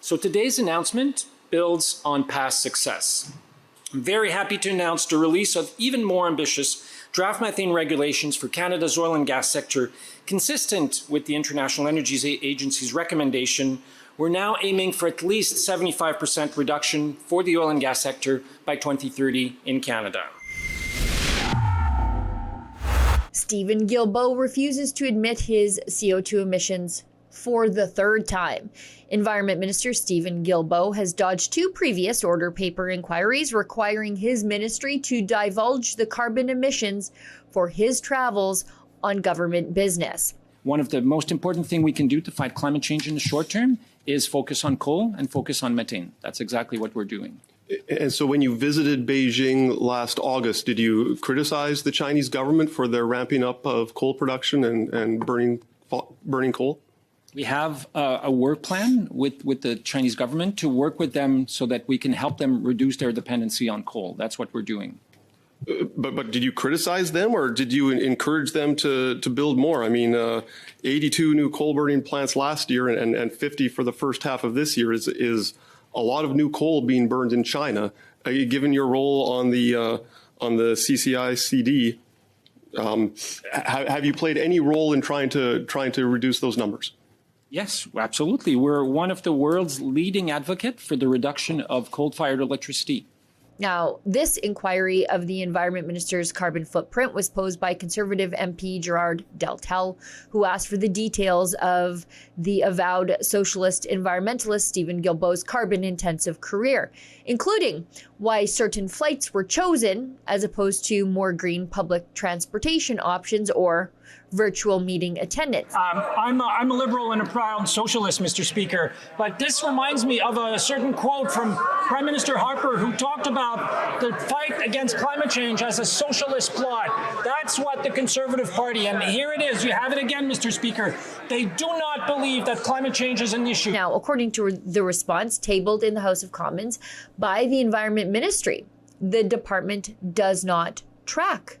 So today's announcement builds on past success. I'm very happy to announce the release of even more ambitious draft methane regulations for Canada's oil and gas sector, consistent with the International Energy Agency's recommendation. We're now aiming for at least 75% reduction for the oil and gas sector by 2030 in Canada. Stephen Guilbeault refuses to admit his CO2 emissions for the third time. Environment Minister Stephen Guilbeault has dodged two previous order paper inquiries requiring his ministry to divulge the carbon emissions for his travels on government business. One of the most important things we can do to fight climate change in the short term is focus on coal and focus on methane. That's exactly what we're doing. And so when you visited Beijing last August, did you criticize the Chinese government for their ramping up of coal production and burning coal? We have a work plan with the Chinese government to work with them so that we can help them reduce their dependency on coal. That's what we're doing. But did you criticize them, or did you encourage them to build more? I mean, 82 new coal burning plants last year and 50 for the first half of this year is a lot of new coal being burned in China. Given your role on the CCI-CD, have you played any role in trying to reduce those numbers? Yes, absolutely. We're one of the world's leading advocates for the reduction of coal-fired electricity. Now, this inquiry of the Environment Minister's carbon footprint was posed by Conservative MP Gerard Deltel, who asked for the details of the avowed socialist environmentalist Stephen Guilbeault's carbon-intensive career, including why certain flights were chosen as opposed to more green public transportation options or virtual meeting attendance. I'm a liberal and a proud socialist, Mr. Speaker, but this reminds me of a certain quote from Prime Minister Harper, who talked about the fight against climate change as a socialist plot. That's what the Conservative Party, and here it is, you have it again, Mr. Speaker. They do not believe that climate change is an issue. Now, according to the response tabled in the House of Commons by the Environment Ministry, the department does not track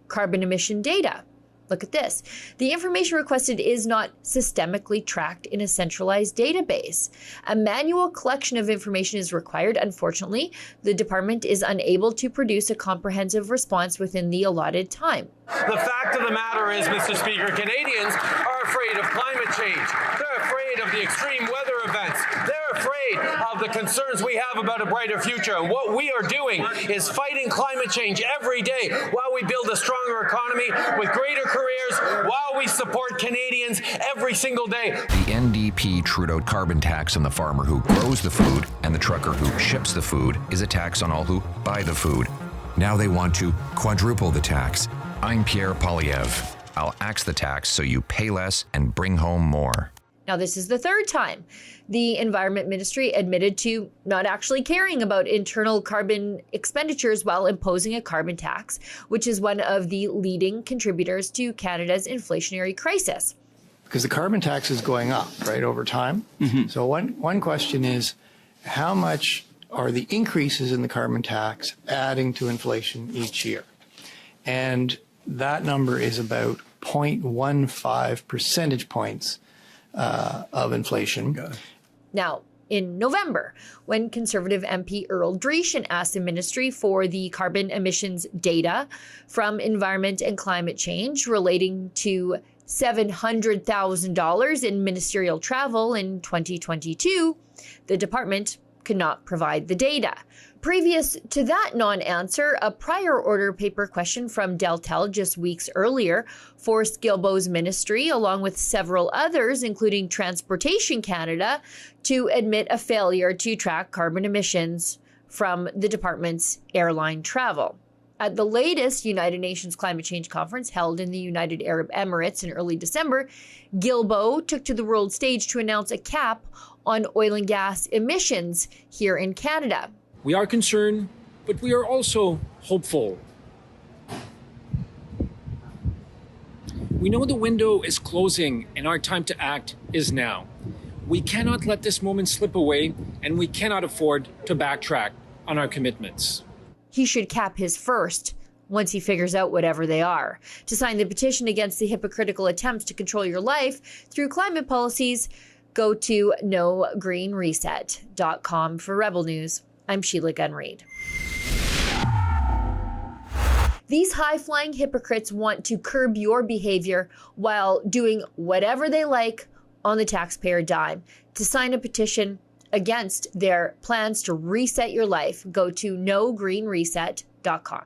carbon emission data. Look at this. The information requested is not systemically tracked in a centralized database. A manual collection of information is required. Unfortunately, the department is unable to produce a comprehensive response within the allotted time. The fact of the matter is, Mr. Speaker, Canadians are afraid of climate change. They're afraid of the extreme weather events. They're afraid of the concerns we have about a brighter future. And what we are doing is fighting climate change every day while we build a stronger economy with greater careers, while we support Canadians every single day. The NDP Trudeau carbon tax on the farmer who grows the food and the trucker who ships the food is a tax on all who buy the food. Now they want to quadruple the tax. I'm Pierre Poilievre. I'll axe the tax so you pay less and bring home more. Now, this is the third time the Environment Ministry admitted to not actually caring about internal carbon expenditures while imposing a carbon tax, which is one of the leading contributors to Canada's inflationary crisis. Because the carbon tax is going up, right, over time. Mm-hmm. So one question is, how much are the increases in the carbon tax adding to inflation each year? And that number is about 0.15 percentage points of inflation. Now, in November, when Conservative MP Earl Dreeshen asked the ministry for the carbon emissions data from Environment and Climate Change relating to $700,000 in ministerial travel in 2022, the department could not provide the data. Previous to that non-answer, a prior order paper question from Deltel just weeks earlier forced Guilbeault's ministry, along with several others, including Transportation Canada, to admit a failure to track carbon emissions from the department's airline travel. At the latest United Nations Climate Change Conference held in the United Arab Emirates in early December, Guilbeault took to the world stage to announce a cap on oil and gas emissions here in Canada. We are concerned, but we are also hopeful. We know the window is closing and our time to act is now. We cannot let this moment slip away, and we cannot afford to backtrack on our commitments. He should cap his first once he figures out whatever they are. To sign the petition against the hypocritical attempts to control your life through climate policies, Go to nogreenreset.com for Rebel News. I'm Sheila Gunn Reid. These high-flying hypocrites want to curb your behavior while doing whatever they like on the taxpayer dime. To sign a petition against their plans to reset your life, go to nogreenreset.com.